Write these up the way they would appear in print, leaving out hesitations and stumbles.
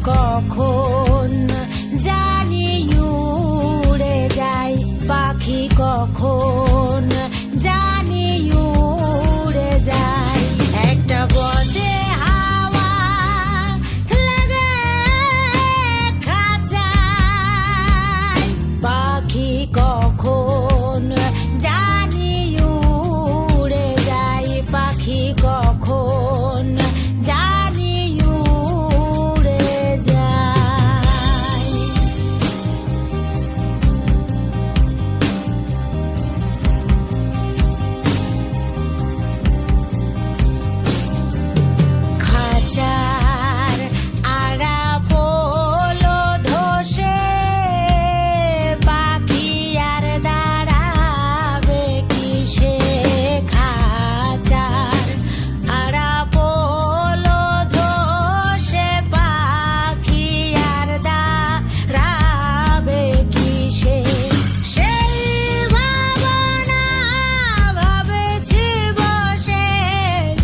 কখন জানি উড়ে যায়, পাখি কখন জানি উড়ে যায়। একটা বদে হাওয়া লাগে খাঁচায়, পাখি কখন জানি উড়ে যায়, পাখি কখন জানি উড়ে যায়। খাঁচার আড়া পোলো ধসে পাখি আর দাঁড়াবে কিসে, খাঁচার আড়া পোলো ধসে পাখি আর দাঁড়াবে কিসে। সেই ভাবনা ভাবেছি বসে,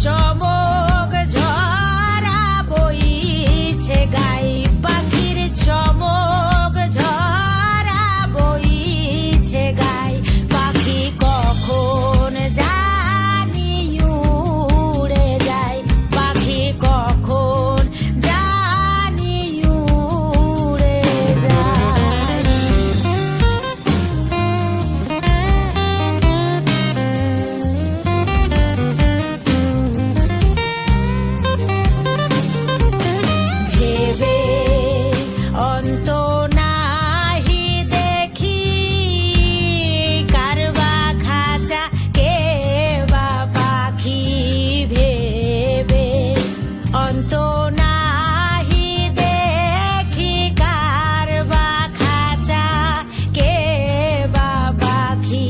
চমক ঝরা বইছে গাই, পাখির চমক ঝরা বইছে গাই, পাখি কখন জানি উড়ে যায়, পাখি কখন জানি উড়ে যায়। ভেবে অন্ত নাহি দেখি, কারবা খাঁচা কে বা পাখি, ভেবে অন্ত নাহি দেখি, কারবা খাঁচা কে বা পাখি।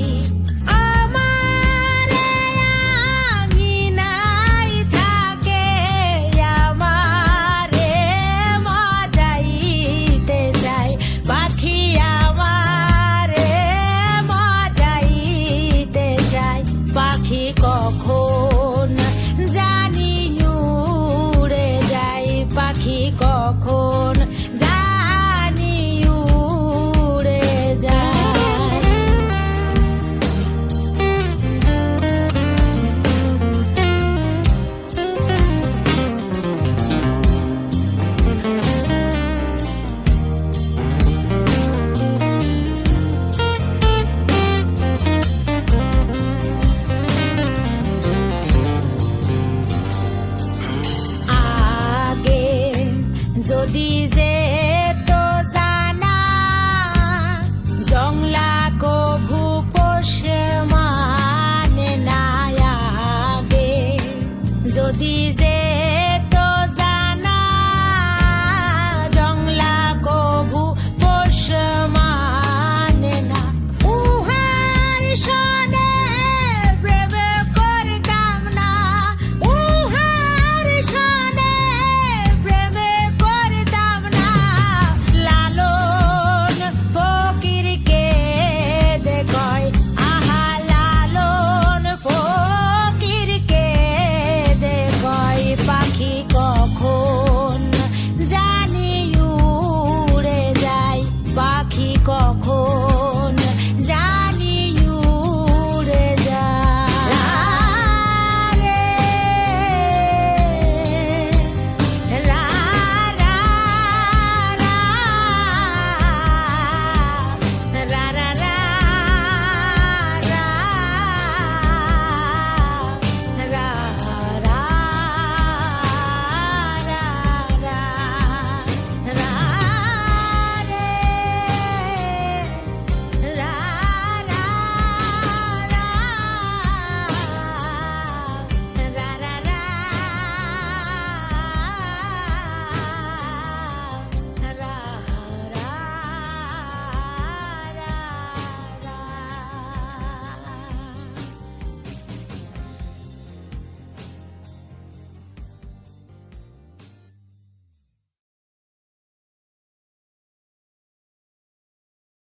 আমার আঙিনায় থাকে, আমারে মজাইতে চায়, পাখি আমারে মজাইতে চায়, পাখি কখন জানি উড়ে যায়, পাখি কখন জানি উড়ে যায়। আগে যদি যে